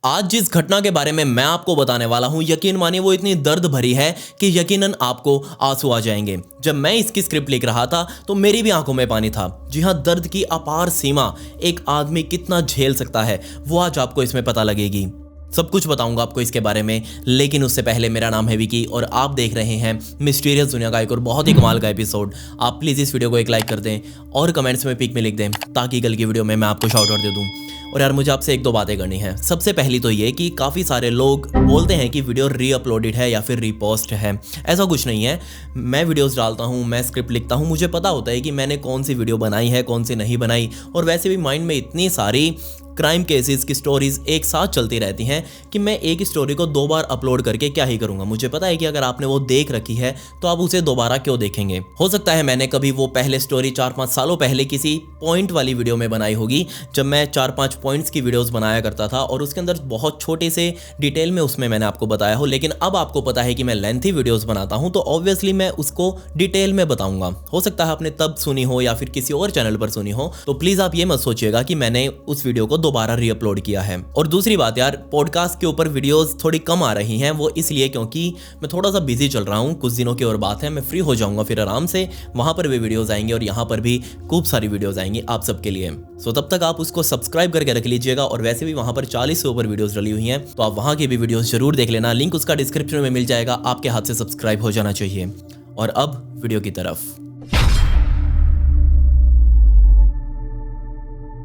आज जिस घटना के बारे में मैं आपको बताने वाला हूं, यकीन मानिए वो इतनी दर्द भरी है कि यकीनन आपको आंसू आ जाएंगे। जब मैं इसकी स्क्रिप्ट लिख रहा था तो मेरी भी आंखों में पानी था। जी हां, दर्द की अपार सीमा एक आदमी कितना झेल सकता है वो आज आपको इसमें पता लगेगी। सब कुछ बताऊंगा आपको इसके बारे में, लेकिन उससे पहले मेरा नाम है विकी और आप देख रहे हैं मिस्टीरियस दुनिया का एक और बहुत ही कमाल का एपिसोड। आप प्लीज़ इस वीडियो को एक लाइक कर दें और कमेंट्स में पिक में लिख दें ताकि कल की वीडियो में मैं आपको शाउट आउट दे दूं। और यार मुझे आपसे एक दो बातें करनी है। सबसे पहली तो ये कि काफ़ी सारे लोग बोलते हैं कि वीडियो रीअपलोडेड है या फिर रीपोस्ट है। ऐसा कुछ नहीं है। मैं वीडियोस डालता हूँ, मैं स्क्रिप्ट लिखता हूँ, मुझे पता होता है कि मैंने कौन सी वीडियो बनाई है, कौन सी नहीं बनाई। और वैसे भी माइंड में इतनी सारी क्राइम केसेस की स्टोरीज एक साथ चलती रहती हैं कि मैं एक स्टोरी को दो बार अपलोड करके क्या ही करूंगा। मुझे पता है कि अगर आपने वो देख रखी है तो आप उसे दोबारा क्यों देखेंगे। हो सकता है मैंने कभी वो पहले स्टोरी 4-5 सालों पहले किसी पॉइंट वाली वीडियो में बनाई होगी, जब मैं 4-5 पॉइंट्स की वीडियोस बनाया करता था और उसके अंदर बहुत छोटे से डिटेल में उसमें मैंने आपको बताया हो। लेकिन अब आपको पता है कि मैं लेंथी वीडियोस बनाता हूं तो ऑब्वियसली मैं उसको डिटेल में बताऊंगा। हो सकता है आपने तब सुनी हो या फिर किसी और चैनल पर सुनी हो, तो प्लीज आप ये मत सोचिएगा कि मैंने उस वीडियो को दोबारा रीअपलोड किया है। और दूसरी बात यार, पॉडकास्ट के ऊपर वीडियोस थोड़ी कम आ रही हैं, वो इसलिए क्योंकि मैं थोड़ा सा बिजी चल रहा हूं। कुछ दिनों की और बात है, मैं फ्री हो जाऊंगा फिर आराम से वहां पर भी वीडियोस आएंगे और यहाँ पर भी खूब सारी वीडियोस आएंगी आप सबके लिए। सो तब तक आप उसको सब्सक्राइब करके रख लीजिएगा। और वैसे भी वहां पर 40 से ऊपर वीडियोस डली हुई हैं, तो आप वहां की भी वीडियोस जरूर देख लेना। लिंक उसका डिस्क्रिप्शन में मिल जाएगा, आपके हाथ से सब्सक्राइब हो जाना चाहिए। और अब वीडियो की तरफ।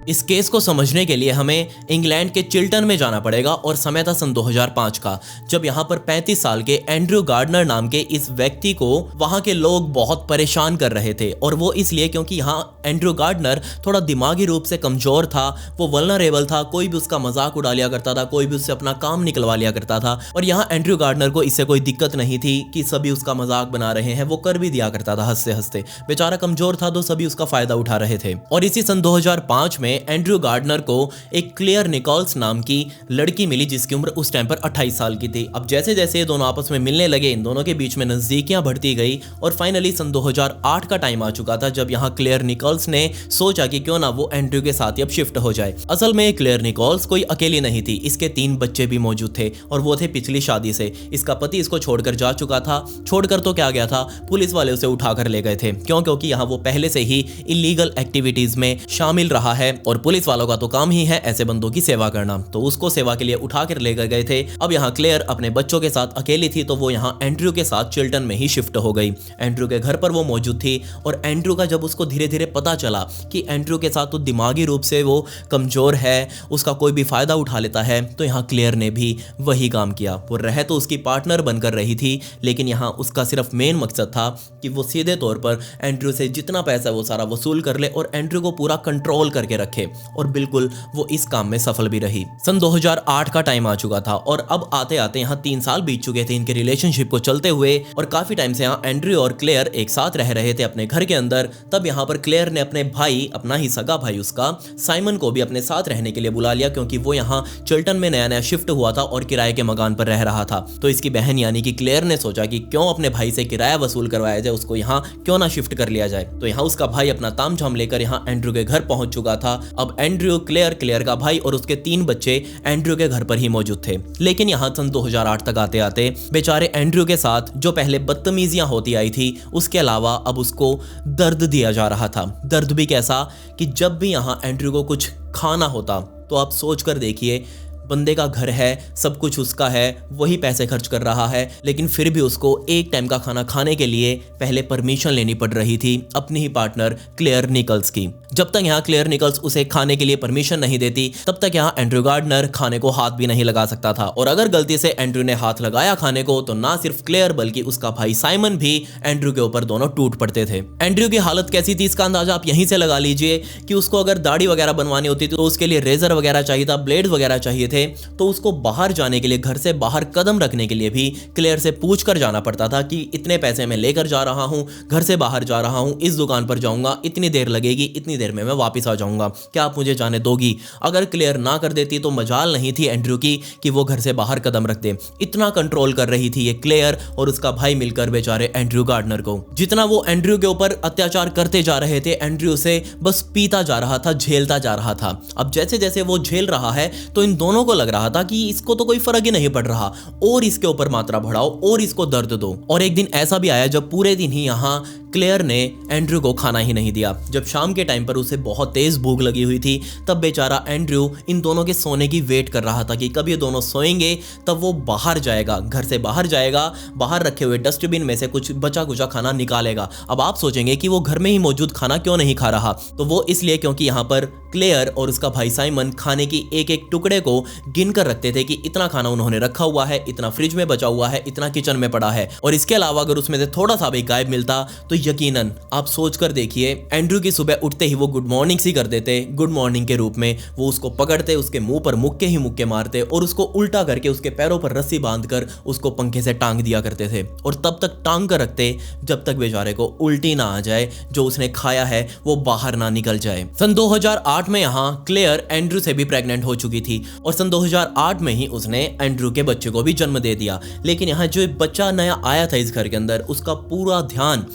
इस केस को समझने के लिए हमें इंग्लैंड के चिल्टन में जाना पड़ेगा और समय था सन 2005 का, जब यहाँ पर 35 साल के एंड्रयू गार्डनर नाम के इस व्यक्ति को वहाँ के लोग बहुत परेशान कर रहे थे। और वो इसलिए क्योंकि यहाँ एंड्रयू गार्डनर थोड़ा दिमागी रूप से कमजोर था, वो वल्नरेबल था, कोई भी उसका मजाक उड़ा लिया करता था, कोई भी उससे अपना काम निकलवा लिया करता था। और यहाँ एंड्रयू गार्डनर को इससे कोई दिक्कत नहीं थी कि सभी उसका मजाक बना रहे हैं, वो कर भी दिया करता था हंसते हंसते। बेचारा कमजोर था तो सभी उसका फायदा उठा रहे थे। और इसी सन 2005 में एंड्रयू गार्डनर को एक क्लेयर निकोल्स नाम की लड़की मिली जिसकी उम्र उस टाइम पर 28 साल की थी। अब जैसे जैसे ये दोनों आपस में मिलने लगे, इन दोनों के बीच में नजदीकियां बढ़ती गई और फाइनली सन 2008 का टाइम आ चुका था जब यहाँ क्लेयर निकोल्स ने सोचा कि क्यों ना वो एंड्रयू के साथ ही अब शिफ्ट हो जाए। असल में क्लेयर निकोल्स कोई अकेली नहीं थी, इसके 3 बच्चे भी मौजूद थे और वो थे पिछली शादी से। इसका पति इसको छोड़कर जा चुका था। छोड़कर तो क्या गया था, पुलिस वाले उसे उठाकर ले गए थे। क्यों? क्योंकि यहाँ वो पहले से ही इलीगल एक्टिविटीज में शामिल रहा है और पुलिस वालों का तो काम ही है ऐसे बंदों की सेवा करना, तो उसको सेवा के लिए उठा कर ले गए थे। अब यहाँ क्लेयर अपने बच्चों के साथ अकेली थी, तो वो यहाँ एंड्रयू के साथ चिल्टन में ही शिफ्ट हो गई। एंड्रयू के घर पर वो मौजूद थी और एंड्रयू का जब उसको धीरे धीरे पता चला कि एंड्रयू के साथ तो दिमागी रूप से वो कमजोर है, उसका कोई भी फायदा उठा लेता है, तो यहाँ क्लेयर ने भी वही काम किया। वो रह तो उसकी पार्टनर बनकर रही थी, लेकिन यहाँ उसका सिर्फ मेन मकसद था कि वो सीधे तौर पर एंड्रयू से जितना पैसा वो सारा वसूल कर ले और एंड्रयू को पूरा कंट्रोल करके रखे। और बिल्कुल वो इस काम में सफल भी रही। सन 2008 का टाइम आ चुका था और अब आते आते यहाँ 3 साल बीत चुके थे इनके रिलेशनशिप को चलते हुए और काफी टाइम से यहाँ एंड्रयू और क्लेयर एक साथ रह रहे थे अपने घर के अंदर। तब यहाँ पर क्लेयर ने अपने भाई, अपना ही सगा भाई उसका साइमन को भी अपने साथ रहने के लिए बुला लिया, क्योंकि वो यहाँ चिल्टन में नया नया शिफ्ट हुआ था और किराए के मकान पर रह रहा था। तो इसकी बहन यानी कि क्लेयर ने सोचा कि क्यों अपने भाई से किराया वसूल करवाया जाए, उसको यहाँ क्यों ना शिफ्ट कर लिया जाए। तो यहाँ उसका भाई अपना तामझाम लेकर यहाँ एंड्रयू के घर पहुंच चुका था। अब एंड्रयू, क्लेयर का भाई और उसके 3 बच्चे एंड्रयू के घर पर ही मौजूद थे। लेकिन यहाँ सन 2008 तक आते आते बेचारे एंड्रयू के साथ जो पहले बदतमीजियां होती आई थी, उसके अलावा अब उसको दर्द दिया जा रहा था। दर्द भी कैसा कि जब भी यहाँ एंड्रयू को कुछ खाना होता तो आप सोच कर देखिए, बंदे का घर है, सब कुछ उसका है, वही पैसे खर्च कर रहा है, लेकिन फिर भी उसको एक टाइम का खाना खाने के लिए पहले परमिशन लेनी पड़ रही थी अपनी ही पार्टनर क्लेयर निकोल्स की। जब तक यहाँ क्लेयर निकोल्स उसे खाने के लिए परमिशन नहीं देती, तब तक यहाँ एंड्रयू गार्डनर खाने को हाथ भी नहीं लगा सकता था। और अगर गलती से एंड्रयू ने हाथ लगाया खाने को, तो ना सिर्फ क्लेयर बल्कि उसका भाई साइमन भी एंड्रयू के ऊपर दोनों टूट पड़ते थे। एंड्रयू की हालत कैसी थी इसका अंदाजा आप यहीं से लगा लीजिए कि उसको अगर दाढ़ी वगैरह बनवानी होती तो उसके लिए रेजर वगैरह चाहिए था, ब्लेड वगैरह चाहिए थे, तो उसको बाहर जाने के लिए, घर से बाहर कदम रखने के लिए भी क्लेयर से पूछ कर जाना पड़ता था कि इतने पैसे मैं लेकर जा रहा हूं, घर से बाहर जा रहा हूं, इस दुकान पर जाऊंगा, इतनी देर लगेगी, इतनी देर में मैं वापस आ जाऊंगा, क्या आप मुझे जाने दोगी? अगर क्लेयर ना कर देती तो मजाल नहीं थी एंड्रयू की कि वो घर से बाहर कदम रख दे। इतना कंट्रोल कर रही थी ये क्लेयर और उसका भाई मिलकर बेचारे एंड्रयू गार्डनर को। जितना वो एंड्रयू के ऊपर अत्याचार करते जा रहे थे, एंड्रयू से बस पीता जा रहा था, झेलता जा रहा था। अब जैसे जैसे वो झेल रहा है तो इन दोनों को लग रहा था कि इसको तो कोई फर्क ही नहीं पड़ रहा, और इसके ऊपर मात्रा बढ़ाओ और इसको दर्द दो। और एक दिन ऐसा भी आया जब पूरे दिन ही यहाँ क्लेयर ने एंड्रयू को खाना ही नहीं दिया। जब शाम के टाइम पर उसे बहुत तेज भूख लगी हुई थी, तब बेचारा एंड्रयू इन दोनों के सोने की वेट कर रहा था कि कब ये दोनों सोएंगे तब वो बाहर जाएगा, घर से बाहर जाएगा, बाहर रखे हुए डस्टबिन में से कुछ बचा कुचा खाना निकालेगा। अब आप सोचेंगे कि वो घर में ही मौजूद खाना क्यों नहीं खा रहा, तो वो इसलिए क्योंकि यहाँ पर क्लेयर और उसका भाई साइमन खाने की एक एक टुकड़े को गिन कर रखते थे कि इतना खाना उन्होंने रखा हुआ है, इतना फ्रिज में बचा हुआ है, इतना किचन में पड़ा है। और इसके अलावा अगर उसमें से थोड़ा सा भी गायब मिलता तो यकीनन आप सोच कर देखिए, एंड्रयू की सुबह उठते ही वो गुड मॉर्निंग सी कर देते, गुड मॉर्निंग के रूप में वो उसको पकड़ते, उसके मुंह पर मुक्के ही मुक्के मारते और उसको उल्टा करके उसके पैरों पर रस्सी बांधकर उसको पंखे से टांग दिया करते थे, और तब तक टांग कर रखते जब तक बेचारे को उल्टी ना आ जाए, जो उसने खाया है वो बाहर ना निकल जाए। सन 2008 में यहाँ क्लेयर एंड्रयू से भी प्रेग्नेंट हो चुकी थी और सन 2008 में ही उसने एंड्रयू के बच्चे को भी जन्म दे दिया। लेकिन यहाँ जो बच्चा नया आया था इस घर के अंदर, उसका पूरा ध्यान,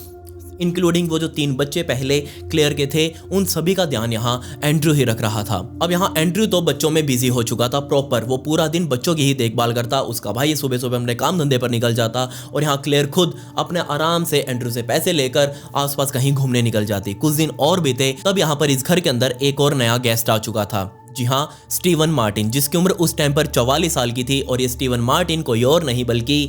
इंक्लूडिंग वो जो 3 बच्चे पहले क्लेयर के थे, उन सभी का ध्यान यहाँ एंड्रयू ही रख रहा था। अब यहाँ एंड्रयू तो बच्चों में बिजी हो चुका था प्रॉपर, वो पूरा दिन बच्चों की ही देखभाल करता, उसका भाई सुबह सुबह अपने काम धंधे पर निकल जाता और यहाँ क्लेयर खुद अपने आराम से एंड्रयू से पैसे लेकर आसपास कहीं घूमने निकल जाती। कुछ दिन और बीते, तब यहाँ पर इस घर के अंदर एक और नया गेस्ट आ चुका था। जी हाँ, स्टीवन मार्टिन, जिसकी उम्र उस टाइम पर 44 साल की थी, और ये स्टीवन मार्टिन कोई और नहीं बल्कि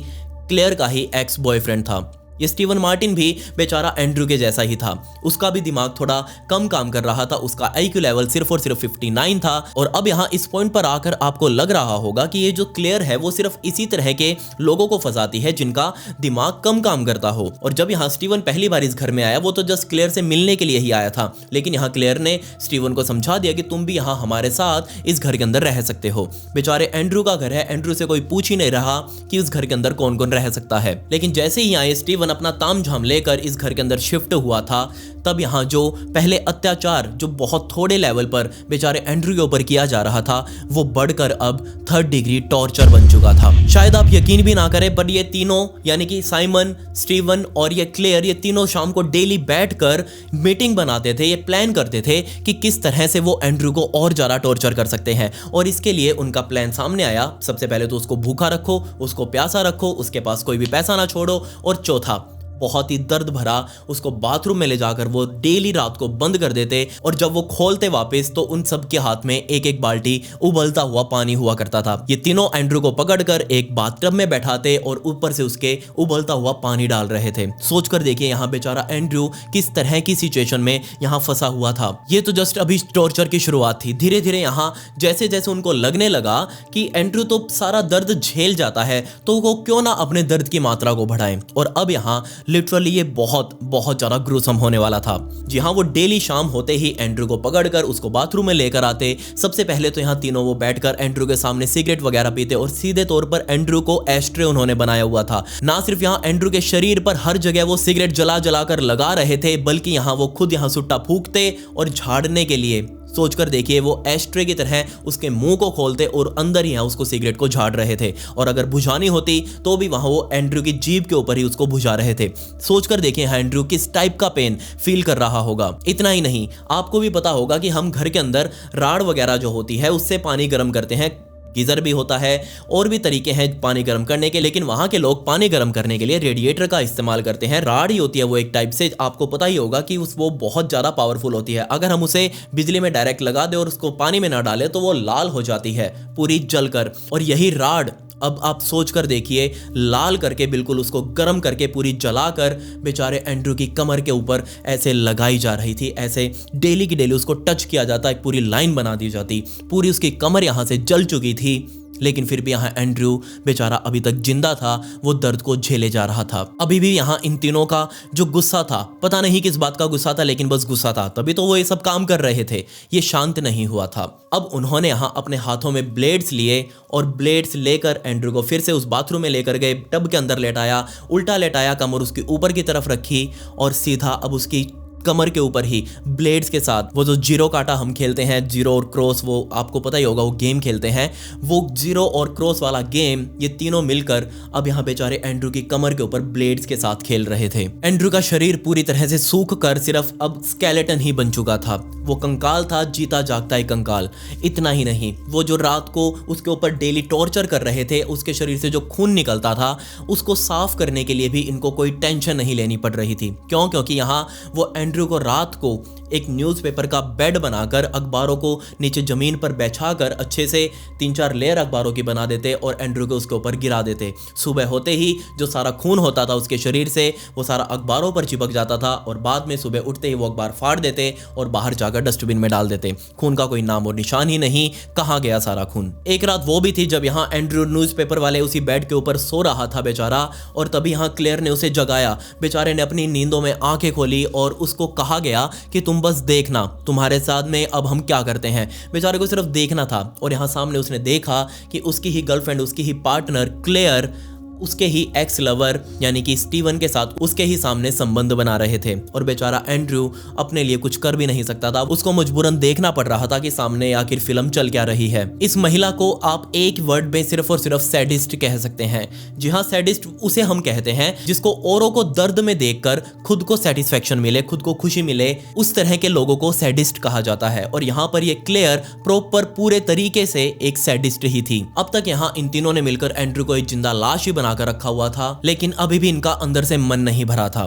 क्लेयर का ही एक्स बॉयफ्रेंड था। ये स्टीवन मार्टिन भी बेचारा एंड्रयू के जैसा ही था, उसका भी दिमाग थोड़ा कम काम कर रहा था, उसका IQ लेवल सिर्फ और सिर्फ 59 था। और अब यहाँ इस पॉइंट पर आकर आपको लग रहा होगा कि ये जो क्लेयर है वो सिर्फ इसी तरह के लोगों को फंसाती है जिनका दिमाग कम काम करता हो। और जब यहाँ स्टीवन पहली बार इस घर में आया, वो तो जस्ट क्लेयर से मिलने के लिए ही आया था, लेकिन यहाँ क्लेयर ने स्टीवन को समझा दिया कि तुम भी यहाँ हमारे साथ इस घर के अंदर रह सकते हो। बेचारे एंड्रयू का घर है, एंड्रयू से कोई पूछ ही नहीं रहा कि उस घर के अंदर कौन कौन रह सकता है। लेकिन जैसे ही आए स्टीवन अपना ताम झाम लेकर इस घर के अंदर शिफ्ट हुआ था, तब यहाँ जो पहले अत्याचार जो बहुत थोड़े लेवल पर बेचारे एंड्रयू के ऊपर किया जा रहा था, वो बढ़कर अब 3rd डिग्री टॉर्चर बन चुका था। शायद आप यकीन भी ना करें, पर ये तीनों यानी कि साइमन, स्टीवन और ये क्लेयर, ये तीनों शाम को डेली बैठकर मीटिंग बनाते थे, ये प्लान करते थे कि किस तरह से वो एंड्रयू को और ज्यादा टॉर्चर कर सकते हैं। और इसके लिए उनका प्लान सामने आया, सबसे पहले तो उसको भूखा रखो, उसको प्यासा रखो, उसके पास कोई भी पैसा ना छोड़ो, और चौथा बहुत ही दर्द भरा उसको बाथरूम में ले जाकर वो डेली रात को बंद कर देते, और जब वो खोलते वापस तो उन सब के हाथ में एक एक बाल्टी उबलता हुआ पानी हुआ करता था। ये तीनों एंड्रयू को पकड़कर एक बाथटब में बैठाते और ऊपर से उसके उबलता हुआ पानी डाल रहे थे। सोचकर देखिए यहाँ बेचारा एंड्रयू किस तरह की सिचुएशन में यहाँ फंसा हुआ था। ये तो जस्ट अभी टॉर्चर की शुरुआत थी। धीरे धीरे यहाँ जैसे जैसे उनको लगने लगा कि एंड्रयू तो सारा दर्द झेल जाता है, तो वो क्यों ना अपने दर्द की मात्रा को बढ़ाएं। और अब यहाँ लिटरली ये बहुत बहुत ज्यादा ग्रूसम होने वाला था। जी हाँ, वो डेली शाम होते ही एंड्रयू को पकड़कर उसको बाथरूम में लेकर आते। सबसे पहले तो यहाँ तीनों वो बैठकर एंड्रयू के सामने सिगरेट वगैरह पीते, और सीधे तौर पर एंड्रयू को एस्ट्रे उन्होंने बनाया हुआ था। ना सिर्फ यहाँ एंड्रयू के शरीर पर हर जगह वो सिगरेट जला जला कर लगा रहे थे, बल्कि यहाँ वो खुद यहाँ सुट्टा फूंकते और झाड़ने के लिए, सोचकर देखिए, वो एस्ट्रे की तरह उसके मुंह को खोलते और अंदर ही उसको सिगरेट को झाड़ रहे थे, और अगर बुझानी होती तो भी वहां वो एंड्रयू की जीभ के ऊपर ही उसको बुझा रहे थे। सोचकर देखिए एंड्रयू किस टाइप का पेन फील कर रहा होगा। इतना ही नहीं, आपको भी पता होगा कि हम घर के अंदर राड़ वगैरह जो होती है उससे पानी गर्म करते हैं, गीजर भी होता है, और भी तरीके हैं पानी गर्म करने के, लेकिन वहाँ के लोग पानी गर्म करने के लिए रेडिएटर का इस्तेमाल करते हैं। राड ही होती है वो एक टाइप से, आपको पता ही होगा कि वो बहुत ज़्यादा पावरफुल होती है। अगर हम उसे बिजली में डायरेक्ट लगा दें और उसको पानी में ना डालें तो वो लाल हो जाती है पूरी जलकर। और यही राड अब आप सोच कर देखिए, लाल करके बिल्कुल उसको गर्म करके पूरी जलाकर बेचारे एंड्रयू की कमर के ऊपर ऐसे लगाई जा रही थी। ऐसे डेली की डेली उसको टच किया जाता, एक पूरी लाइन बना दी जाती। पूरी उसकी कमर यहाँ से जल चुकी थी, लेकिन फिर भी यहाँ एंड्रयू बेचारा अभी तक जिंदा था, वो दर्द को झेले जा रहा था। अभी भी यहाँ इन तीनों का जो गुस्सा था, पता नहीं किस बात का गुस्सा था, लेकिन बस गुस्सा था, तभी तो वो ये सब काम कर रहे थे। ये शांत नहीं हुआ था। अब उन्होंने यहाँ अपने हाथों में ब्लेड्स लिए और ब्लेड्स लेकर एंड्रयू को फिर से उस बाथरूम में लेकर गए, टब के अंदर लेटाया, उल्टा लेटाया, कमर उसके ऊपर की तरफ रखी और सीधा अब उसकी कमर के ऊपर ही ब्लेड्स के साथ, वो जो जीरो काटा हम खेलते हैं, जीरो और क्रॉस, वो आपको पता ही होगा, वो गेम खेलते हैं, वो जीरो और क्रॉस वाला गेम ये तीनों मिलकर अब यहाँ बेचारे एंड्रू की कमर के ऊपर ब्लेड्स के साथ खेल रहे थे। एंड्रू का शरीर पूरी तरह से सूख कर सिर्फ अब स्केलेटन ही बन चुका था। वो कंकाल था, जीता जागता एक कंकाल। इतना ही नहीं, वो जो रात को उसके ऊपर डेली टॉर्चर कर रहे थे, उसके शरीर से जो खून निकलता था उसको साफ करने के लिए भी इनको कोई टेंशन नहीं लेनी पड़ रही थी। क्यों? क्योंकि यहाँ वो एंड्रू को रात को एक न्यूज़पेपर का बेड बनाकर अखबारों को नीचे जमीन पर बैठाकर अच्छे से 3-4 लेयर अखबारों की बना देते और एंड्रू को उसके ऊपर गिरा देते। सुबह होते ही जो सारा खून होता था उसके शरीर से वो सारा अखबारों पर चिपक जाता था और बाद में सुबह उठते ही वो अखबार फाड़ देते और बाहर जाकर डस्टबिन में डाल देते। खून का कोई नाम और निशान ही नहीं, कहाँ गया सारा खून। एक रात वो भी थी जब यहाँ एंड्रू न्यूज़पेपर वाले उसी बेड के ऊपर सो रहा था बेचारा, और तभी यहाँ क्लेयर ने उसे जगाया। बेचारे ने अपनी नींदों में आंखें खोली और उसको कहा गया कि तुम बस देखना, तुम्हारे साथ में अब हम क्या करते हैं। बेचारे को सिर्फ देखना था और यहाँ सामने उसने देखा कि उसकी ही गर्लफ्रेंड, उसकी ही पार्टनर क्लेयर उसके ही एक्स लवर यानी कि स्टीवन के साथ उसके ही सामने संबंध बना रहे थे। और बेचारा एंड्रू अपने लिए कुछ कर भी नहीं सकता था, उसको मजबूरन देखना पड़ रहा था कि सामने आखिर फिल्म चल क्या रही है। इस महिला को आप एक वर्ड में सिर्फ और सिर्फ सैडिस्ट कह सकते हैं। जी हाँ, सैडिस्ट उसे हम कहते हैं जिसको औरों को दर्द में देखकर खुद को सेटिस्फेक्शन मिले, खुद को खुशी मिले, उस तरह के लोगों को सैडिस्ट कहा जाता है। और यहाँ पर ये क्लेयर प्रॉपर पूरे तरीके से एक सैडिस्ट ही थी। अब तक यहाँ इन तीनों ने मिलकर एंड्रू को एक जिंदा लाश ही बनाकर रखा हुआ था, लेकिन अभी भी इनका अंदर से मन नहीं भरा था।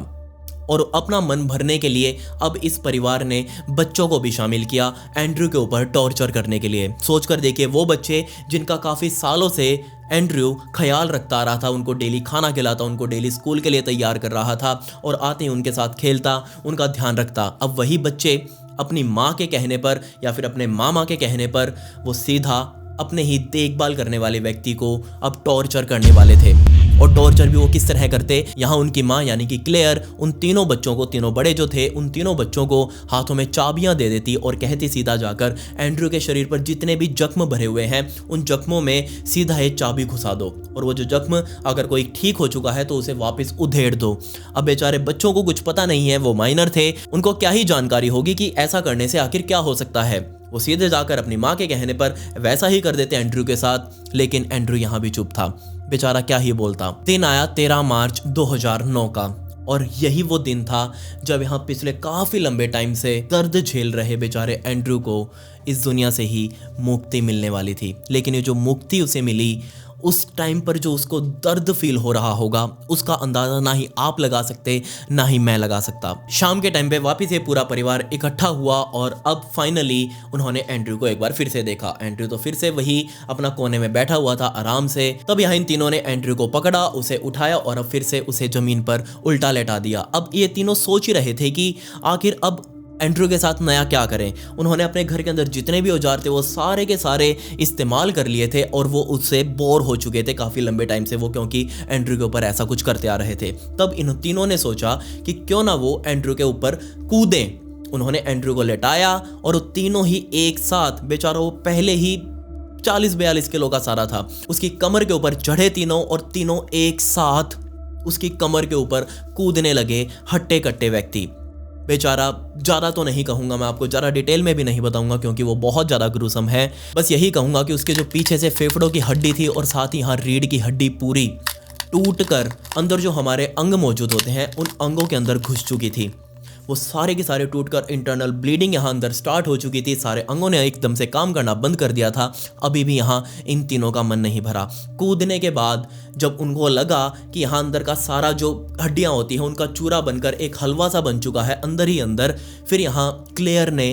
और अपना मन भरने के लिए अब इस परिवार ने बच्चों को भी शामिल किया एंड्रू के ऊपर टॉर्चर करने के लिए। सोचकर देखिए, वो बच्चे जिनका काफ़ी सालों से एंड्रू ख्याल रखता रहा था, उनको डेली खाना खिलाता, उनको डेली स्कूल के लिए तैयार कर रहा था और आते ही उनके साथ खेलता, उनका ध्यान रखता। अब वही बच्चे अपनी माँ के कहने पर या फिर अपने मामा के कहने पर वो सीधा अपने ही देखभाल करने वाले व्यक्ति को अब टॉर्चर करने वाले थे। और टॉर्चर भी वो किस तरह करते, यहाँ उनकी माँ यानी कि क्लेयर उन तीनों बच्चों को, तीनों बड़े जो थे, उन तीनों बच्चों को हाथों में चाबियां दे देती और कहती सीधा जाकर एंड्रू के शरीर पर जितने भी जख्म भरे हुए हैं उन जख्मों में सीधा एक चाबी घुसा दो, और वो जो जख्म अगर कोई ठीक हो चुका है तो उसे वापस उधेड़ दो। अब बेचारे बच्चों को कुछ पता नहीं है, वो माइनर थे, उनको क्या ही जानकारी होगी कि ऐसा करने से आखिर क्या हो सकता है। वो सीधे जाकर अपनी माँ के कहने पर वैसा ही कर देते एंड्रू के साथ, लेकिन एंड्रू यहाँ भी चुप था। बेचारा क्या ही बोलता। दिन आया 13 मार्च 2009 का, और यही वो दिन था जब यहाँ पिछले काफ़ी लंबे टाइम से दर्द झेल रहे बेचारे एंड्रू को इस दुनिया से ही मुक्ति मिलने वाली थी। लेकिन ये जो मुक्ति उसे मिली, उस टाइम पर जो उसको दर्द फील हो रहा होगा उसका अंदाज़ा ना ही आप लगा सकते ना ही मैं लगा सकता। शाम के टाइम पे वापस ये पूरा परिवार इकट्ठा हुआ और अब फाइनली उन्होंने एंड्रू को एक बार फिर से देखा। एंड्रू तो फिर से वही अपना कोने में बैठा हुआ था आराम से। तब यहाँ इन तीनों ने एंड्रू को पकड़ा, उसे उठाया और अब फिर से उसे जमीन पर उल्टा लेटा दिया। अब ये तीनों सोच ही रहे थे कि आखिर अब एंड्रू के साथ नया क्या करें। उन्होंने अपने घर के अंदर जितने भी औजार थे वो सारे के सारे इस्तेमाल कर लिए थे और वो उससे बोर हो चुके थे काफ़ी लंबे टाइम से वो, क्योंकि एंड्रू के ऊपर ऐसा कुछ करते आ रहे थे। तब इन तीनों ने सोचा कि क्यों ना वो एंड्रू के ऊपर कूदें। उन्होंने एंड्रू को लेटाया और वो तीनों ही एक साथ, बेचारा वो पहले ही 40-42 किलो का सारा था, उसकी कमर के ऊपर चढ़े तीनों और तीनों एक साथ उसकी कमर के ऊपर कूदने लगे हट्टे कट्टे व्यक्ति। बेचारा ज़्यादा तो नहीं कहूँगा मैं आपको, ज़्यादा डिटेल में भी नहीं बताऊँगा क्योंकि वो बहुत ज़्यादा ग्रूसम है। बस यही कहूँगा कि उसके जो पीछे से फेफड़ों की हड्डी थी और साथ ही यहाँ रीढ़ की हड्डी पूरी टूट कर अंदर जो हमारे अंग मौजूद होते हैं उन अंगों के अंदर घुस चुकी थी। वो सारे के सारे टूटकर इंटरनल ब्लीडिंग यहाँ अंदर स्टार्ट हो चुकी थी। सारे अंगों ने एकदम से काम करना बंद कर दिया था। अभी भी यहाँ इन तीनों का मन नहीं भरा। कूदने के बाद जब उनको लगा कि यहाँ अंदर का सारा जो हड्डियाँ होती हैं उनका चूरा बनकर एक हलवा सा बन चुका है अंदर ही अंदर, फिर यहाँ क्लेयर ने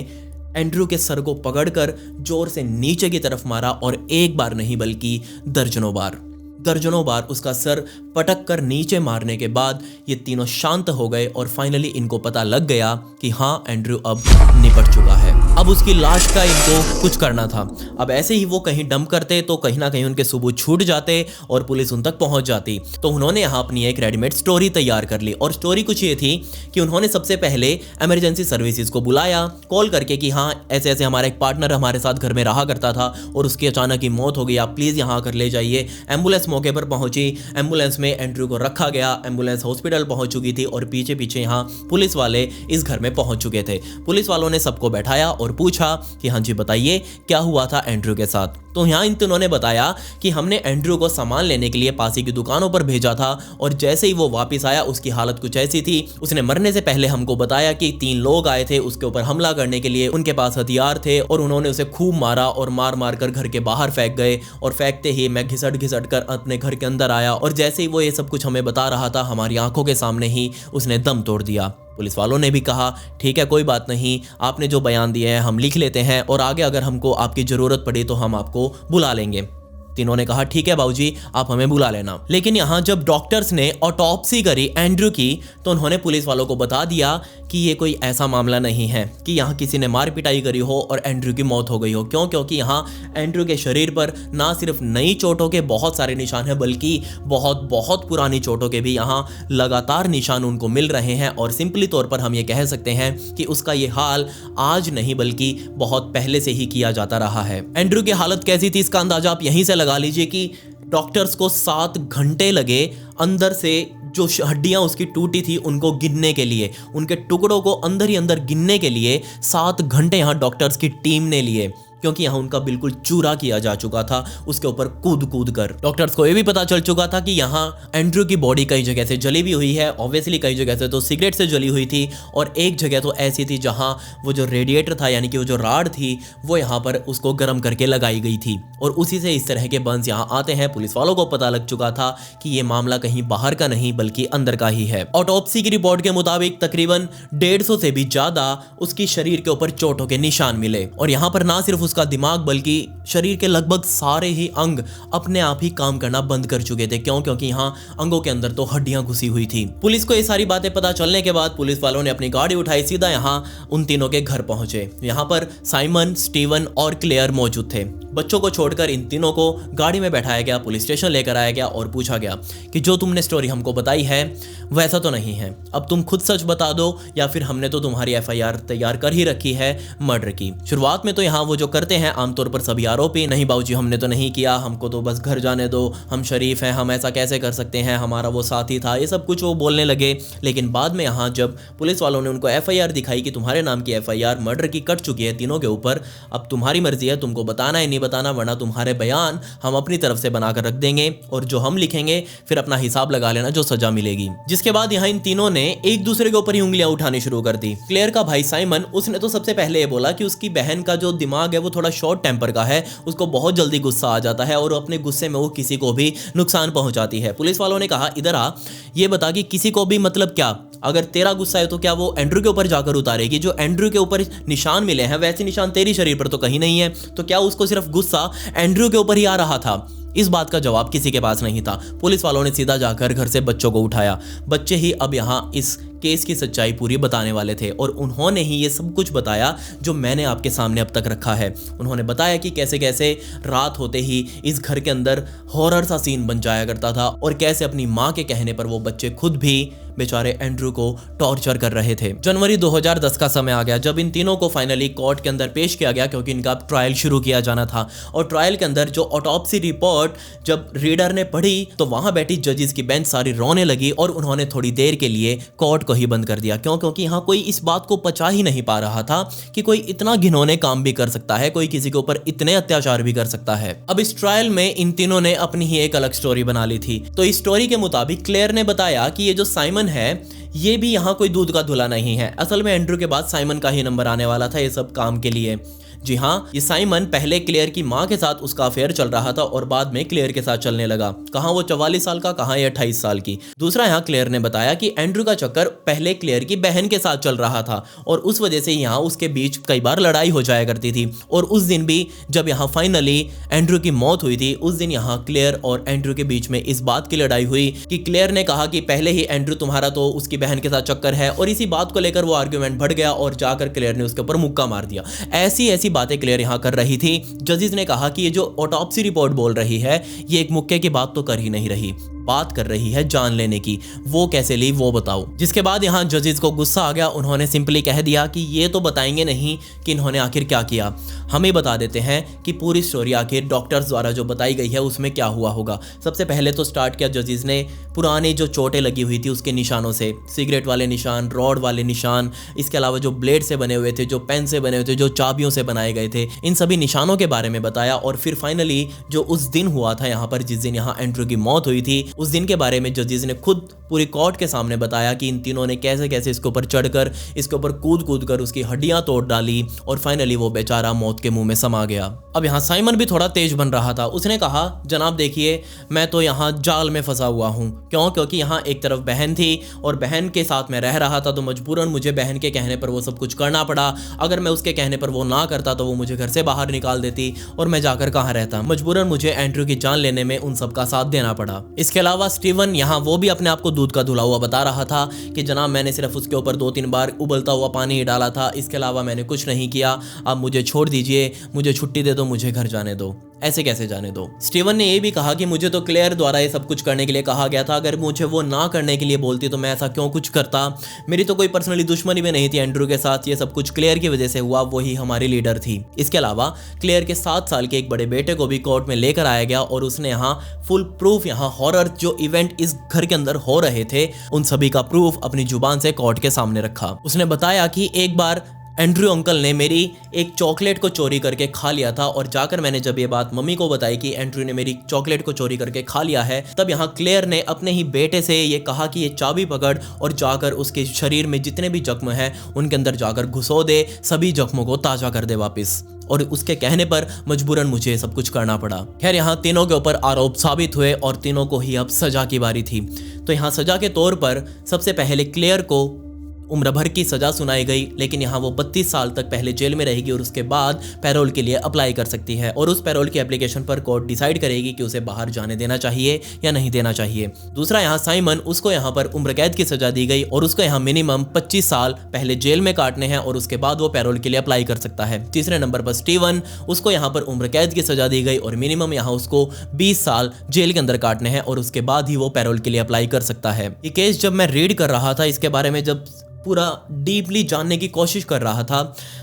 एंड्रू के सर को पकड़कर जोर से नीचे की तरफ मारा और एक बार नहीं बल्कि दर्जनों बार उसका सर पटक कर नीचे मारने के बाद ये तीनों शांत हो गए और फाइनली इनको पता लग गया कि हाँ, एंड्रू अब निपट चुका है। अब उसकी लाश का इनको कुछ करना था। अब ऐसे ही वो कहीं डंप करते तो कहीं ना कहीं उनके सबूत छूट जाते और पुलिस उन तक पहुंच जाती। तो उन्होंने यहाँ अपनी एक रेडीमेड स्टोरी तैयार कर ली और स्टोरी कुछ ये थी कि उन्होंने सबसे पहले इमरजेंसी सर्विसेज को बुलाया कॉल करके कि हाँ, ऐसे ऐसे हमारा एक पार्टनर हमारे साथ घर में रहा करता था और उसकी अचानक ही मौत हो गई, आप प्लीज़ यहाँ आकर ले जाइए। एम्बुलेंस मौके पर पहुंची। एम्बुलेंस में एंड्रयू को रखा गया। एम्बुलेंस हॉस्पिटल पहुंच चुकी थी और पीछे पीछे यहाँ पुलिस वाले इस घर में पहुंच चुके थे। पुलिस वालों ने सबको बैठाया और पूछा कि हाँ जी बताइए क्या हुआ था एंड्रयू के साथ। तो यहाँ इन तीनों ने बताया कि हमने एंड्रयू को सामान लेने के लिए पास ही की दुकानों पर भेजा था और जैसे ही वो वापस आया उसकी हालत कुछ ऐसी थी, उसने मरने से पहले हमको बताया कि 3 लोग आए थे उसके ऊपर हमला करने के लिए, उनके पास हथियार थे और उन्होंने उसे खूब मारा और मार मार कर घर के बाहर फेंक गए और फेंकते ही मैं घिसट घिसट कर अपने घर के अंदर आया और जैसे ही वो ये सब कुछ हमें बता रहा था हमारी आंखों के सामने ही उसने दम तोड़ दिया। पुलिस वालों ने भी कहा ठीक है कोई बात नहीं, आपने जो बयान दिए हैं हम लिख लेते हैं और आगे अगर हमको आपकी ज़रूरत पड़ी तो हम आपको बुला लेंगे। तीनों ने कहा ठीक है बाबूजी आप हमें बुला लेना। लेकिन यहाँ जब डॉक्टर्स ने ऑटोप्सी करी एंड्रयू की तो उन्होंने पुलिस वालों को बता दिया कि ये कोई ऐसा मामला नहीं है कि यहाँ किसी ने मार पिटाई करी हो और एंड्रयू की मौत हो गई हो। क्यों? क्योंकि यहाँ एंड्रयू के शरीर पर ना सिर्फ नई चोटों के बहुत सारे निशान हैं बल्कि बहुत बहुत पुरानी चोटों के भी यहाँ लगातार निशान उनको मिल रहे हैं और सिंपली तौर पर हम ये कह सकते हैं कि उसका ये हाल आज नहीं बल्कि बहुत पहले से ही किया जाता रहा है। एंड्रयू की हालत कैसी थी इसका अंदाजा आप यहीं से लगा लीजिए कि डॉक्टर्स को 7 घंटे लगे अंदर से जो हड्डियां उसकी टूटी थी उनको गिनने के लिए, उनके टुकड़ों को अंदर ही अंदर गिनने के लिए 7 घंटे यहाँ डॉक्टर्स की टीम ने लिए क्योंकि यहाँ उनका बिल्कुल चूरा किया जा चुका था उसके ऊपर कूद कूद कर। डॉक्टर्स को ये भी पता चल चुका था कि यहाँ एंड्रयू की बॉडी कई जगह से जली भी हुई है, ऑब्वियसली कई जगह से तो सिगरेट से जली हुई थी और एक जगह तो ऐसी थी जहाँ वो जो रेडिएटर था यानी कि वो जो राड थी वो यहाँ पर उसको गर्म करके लगाई गई थी और उसी से इस तरह के बर्न्स यहाँ आते हैं। पुलिस वालों को पता लग चुका था कि ये मामला कहीं बाहर का नहीं बल्कि अंदर का ही है। ऑटोप्सी की रिपोर्ट के मुताबिक तकरीबन 150 से भी ज्यादा उसकी शरीर के ऊपर चोटों के निशान मिले और यहाँ पर ना सिर्फ उसका दिमाग बल्कि शरीर के लगभग सारे ही अंग अपने आप ही काम करना बंद कर चुके थे। क्यों? क्योंकि यहाँ अंगों के अंदर तो हड्डियां घुसी हुई थी। पुलिस को ये सारी बातें पता चलने के बाद पुलिस वालों ने अपनी गाड़ी उठाई, सीधा यहाँ उन तीनों के घर पहुंचे। यहाँ पर साइमन, स्टीवन और क्लेयर मौजूद थे। बच्चों को छोड़कर इन तीनों को गाड़ी में बैठाया गया, पुलिस स्टेशन लेकर आया गया और पूछा गया कि जो तुमने स्टोरी हमको बताई है वैसा तो नहीं है, अब तुम खुद सच बता दो या फिर हमने तो तुम्हारी एफआईआर तैयार कर ही रखी है मर्डर की। शुरुआत में तो यहाँ वो जो करते हैं आमतौर पर सभी आरोपी, नहीं बाबूजी हमने तो नहीं किया, हमको तो बस घर जाने दो, हम शरीफ हैं, हम ऐसा कैसे कर सकते हैं, हमारा वो साथी था, ये सब कुछ वो बोलने लगे। लेकिन बाद में यहाँ जब पुलिस वालों ने उनको एफआईआर दिखाई कि तुम्हारे नाम की एफआईआर मर्डर की कट चुकी है तीनों के ऊपर, अब तुम्हारी मर्जी है तुमको बताना है नहीं बताना, वरना तुम्हारे बयान हम अपनी तरफ से बनाकर रख देंगे और जो हम लिखेंगे फिर अपना हिसाब लगा लेना जो सजा मिलेगी। जिसके बाद यहाँ इन तीनों ने एक दूसरे के ऊपर ही उंगलियां उठानी शुरू कर दी। क्लेयर का भाई साइमन, उसने तो सबसे पहले ये बोला कि उसकी बहन का जो दिमाग है वो थोड़ा शॉर्ट टेम्पर का है, उसको बहुत जल्दी गुस्सा आ जाता है और अपने गुस्से में वो किसी को भी नुकसान पहुंचाती है। पुलिस वालों ने कहा इधर आ, ये बता कि किसी को भी मतलब क्या, अगर तेरा गुस्सा है तो क्या वो एंड्रयू के ऊपर जाकर उतारेगी? जो एंड्रयू के ऊपर निशान मिले हैं वैसे निशान तेरी शरीर पर तो कहीं नहीं है, तो क्या उसको सिर्फ गुस्सा एंड्रयू के ऊपर ही आ रहा था? इस बात का जवाब किसी के पास नहीं था। पुलिस वालों ने सीधा जाकर घर से बच्चों को उठाया। बच्चे ही अब यहाँ इस केस की सच्चाई पूरी बताने वाले थे और उन्होंने ही ये सब कुछ बताया जो मैंने आपके सामने अब तक रखा है। उन्होंने बताया कि कैसे कैसे रात होते ही इस घर के अंदर हॉरर सा सीन बन जाया करता था और कैसे अपनी माँ के कहने पर वो बच्चे खुद भी बेचारे एंड्रयू को टॉर्चर कर रहे थे। जनवरी 2010 का समय आ गया जब इन तीनों को फाइनली कोर्ट के अंदर पेश किया गया क्योंकि इनका ट्रायल शुरू किया जाना था। और ट्रायल के अंदर जो ऑटोप्सी रिपोर्ट जब रीडर ने पढ़ी तो वहां बैठी जजेस की बेंच सारी रोने लगी और उन्होंने थोड़ी देर के लिए कोर्ट को ही बंद कर दिया। क्यों? क्योंकि यहाँ कोई इस बात को पचा ही नहीं पा रहा था कि कोई इतना घिनौने काम भी कर सकता है, कोई किसी के ऊपर इतने अत्याचार भी कर सकता है। अब इस ट्रायल में इन तीनों ने अपनी ही एक अलग स्टोरी बना ली थी। तो इस स्टोरी के मुताबिक क्लेयर ने बताया कि ये जो साइमन है ये भी यहाँ कोई दूध का धुला नहीं है। असल में एंड्रयू के बाद साइमन का ही नंबर आने वाला था ये सब काम के लिए। जी हाँ, ये साइमन पहले क्लेयर की माँ के साथ उसका अफेयर चल रहा था और बाद में क्लेयर के साथ चलने लगा। कहाँ वो 44 साल का, कहाँ ये 28 साल की। दूसरा यहाँ क्लेयर ने बताया कि एंड्रयू का चक्कर पहले क्लेयर की बहन के साथ चल रहा था और उस वजह से यहाँ उसके बीच कई बार लड़ाई हो जाया करती थी। और उस दिन भी जब यहाँ फाइनली एंड्रयू की मौत हुई थी उस दिन यहाँ क्लेयर और एंड्रयू के बीच में इस बात की लड़ाई हुई कि क्लेयर ने कहा कि पहले ही एंड्रयू तुम्हारा तो उसकी बहन के साथ चक्कर है और इसी बात को लेकर वो आर्ग्यूमेंट बढ़ गया और जाकर क्लेयर ने उसके ऊपर मुक्का मार दिया। ऐसी बातें क्लेयर यहाँ कर रही थी। जजेस ने कहा कि ये जो ऑटोप्सी रिपोर्ट बोल रही है ये एक मुक्के की बात तो कर ही नहीं रही। बात कर रही है जान लेने की, वो कैसे ली वो बताओ। जिसके बाद यहाँ जजेस को गुस्सा आ गया, उन्होंने सिंपली कह दिया कि ये तो बताएंगे नहीं कि इन्होंने आखिर क्या किया, हम ही बता देते हैं कि पूरी स्टोरी आखिर डॉक्टर्स द्वारा जो बताई गई है उसमें क्या हुआ होगा। सबसे पहले तो स्टार्ट किया जजेस ने पुरानी जो चोटें लगी हुई थी उसके निशानों से, सिगरेट वाले निशान, रॉड वाले निशान, इसके अलावा जो ब्लेड से बने हुए थे, जो पेन से बने हुए थे, जो चाबियों से बनाए गए थे, इन सभी निशानों के बारे में बताया। और फिर फाइनली जो उस दिन हुआ था यहाँ पर, जिस दिन यहाँ एंड्रू की मौत हुई थी, उस दिन के बारे में जजेस ने खुद पूरी कोर्ट के सामने बताया कि इन तीनों ने कैसे कैसे इसके ऊपर चढ़कर, इसके ऊपर कूद कर उसकी हड्डियां तोड़ डाली और फाइनली वो बेचारा मौत के मुंह में समा गया। अब यहाँ साइमन भी थोड़ा तेज बन रहा था। उसने कहा, जनाब देखिए, मैं तो यहाँ जाल में फंसा हुआ हूँ। क्यों? क्योंकि यहाँ एक तरफ बहन थी और बहन के साथ मैं रह रहा था, तो मजबूरन मुझे बहन के कहने पर वो सब कुछ करना पड़ा। अगर मैं उसके कहने पर वो ना करता तो वो मुझे घर से बाहर निकाल देती और मैं जाकर कहाँ रहता। मजबूरन मुझे एंड्रू की जान लेने में उन सब का साथ देना पड़ा। इसके अलावा स्टीवन यहाँ वो भी अपने आप को दूध का धुला हुआ बता रहा था कि जनाब मैंने सिर्फ उसके ऊपर 2-3 बार उबलता हुआ पानी डाला था, इसके अलावा मैंने कुछ नहीं किया। आप मुझे छोड़ दीजिए, मुझे छुट्टी दे दो, मुझे घर जाने दो। ऐसे कैसे जाने दो? स्टीवन ने ये भी कहा कि मुझे तो क्लेयर द्वारा ये सब कुछ करने के लिए कहा गया था, अगर मुझे वो ना करने के लिए बोलती तो मैं ऐसा क्यों कुछ करता। मेरी तो कोई पर्सनली दुश्मनी भी नहीं थी एंड्रू के साथ, ये सब कुछ क्लेयर की वजह से हुआ, वही हमारी लीडर थी। इसके अलावा क्लेयर के 7 साल के एक बड़े बेटे को भी कोर्ट में लेकर आया गया और उसने यहाँ फुल प्रूफ, यहाँ हॉरर जो इवेंट इस घर के अंदर हो रहे थे उन सभी का प्रूफ अपनी जुबान से कोर्ट के सामने रखा। उसने बताया कि एक बार एंड्रू अंकल ने मेरी एक चॉकलेट को चोरी करके खा लिया था और जाकर मैंने जब ये बात मम्मी को बताई कि एंड्रू ने मेरी चॉकलेट को चोरी करके खा लिया है, तब यहाँ क्लेयर ने अपने ही बेटे से ये कहा कि ये चाबी पकड़ और जाकर उसके शरीर में जितने भी जख्म हैं उनके अंदर जाकर घुसो दे, सभी जख्मों को ताज़ा कर दे वापस। और उसके कहने पर मजबूरन मुझे सब कुछ करना पड़ा। खैर यहाँ तीनों के ऊपर आरोप साबित हुए और तीनों को ही अब सजा की बारी थी। तो यहाँ सजा के तौर पर सबसे पहले क्लेयर को उम्र भर की सजा सुनाई गई, लेकिन यहाँ वो 32 साल तक पहले जेल में रहेगी और उसके बाद पैरोल के लिए अप्लाई कर सकती है और उस पैरोल की एप्लीकेशन पर कोर्ट डिसाइड करेगी कि उसे बाहर जाने देना चाहिए या नहीं देना चाहिए। दूसरा यहाँ साइमन, उसको यहाँ पर उम्र कैद की सजा दी गई और उसको यहाँ मिनिमम 25 साल पहले जेल में काटने हैं और उसके बाद वो पैरोल के लिए अप्लाई कर सकता है। तीसरे नंबर पर स्टीवन, उसको यहाँ पर उम्र कैद की सजा दी गई और मिनिमम यहाँ उसको 20 साल जेल के अंदर काटने हैं और उसके बाद ही वो पैरोल के लिए अप्लाई कर सकता है। ये केस जब मैं रीड कर रहा था, इसके बारे में जब पूरा डीपली जानने की कोशिश कर रहा था,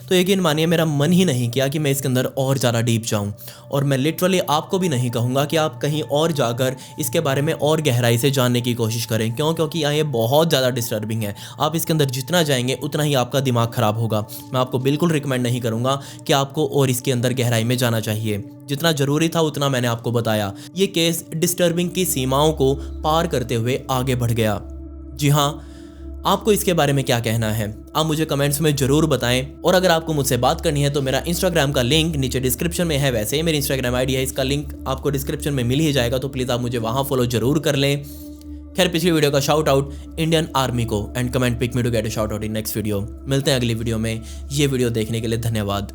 तो यकीन मानिए मेरा मन ही नहीं किया कि मैं इसके अंदर और ज़्यादा डीप जाऊं। और मैं लिटरली आपको भी नहीं कहूँगा कि आप कहीं और जाकर इसके बारे में और गहराई से जानने की कोशिश करें। क्यों? क्योंकि यहाँ ये बहुत ज़्यादा डिस्टर्बिंग है। आप इसके अंदर जितना जाएंगे उतना ही आपका दिमाग ख़राब होगा। मैं आपको बिल्कुल रिकमेंड नहीं करूँगा कि आपको और इसके अंदर गहराई में जाना चाहिए। जितना ज़रूरी था उतना मैंने आपको बताया। ये केस डिस्टर्बिंग की सीमाओं को पार करते हुए आगे बढ़ गया। जी हाँ, आपको इसके बारे में क्या कहना है आप मुझे कमेंट्स में जरूर बताएं। और अगर आपको मुझसे बात करनी है तो मेरा इंस्टाग्राम का लिंक नीचे डिस्क्रिप्शन में है। वैसे ही मेरी इंस्टाग्राम आईडी है, इसका लिंक आपको डिस्क्रिप्शन में मिल ही जाएगा, तो प्लीज़ आप मुझे वहाँ फॉलो जरूर कर लें। खैर, पिछली वीडियो का शाउट आउट इंडियन आर्मी को and comment pick me to get a shout out in next video. मिलते हैं अगली वीडियो में। ये वीडियो देखने के लिए धन्यवाद।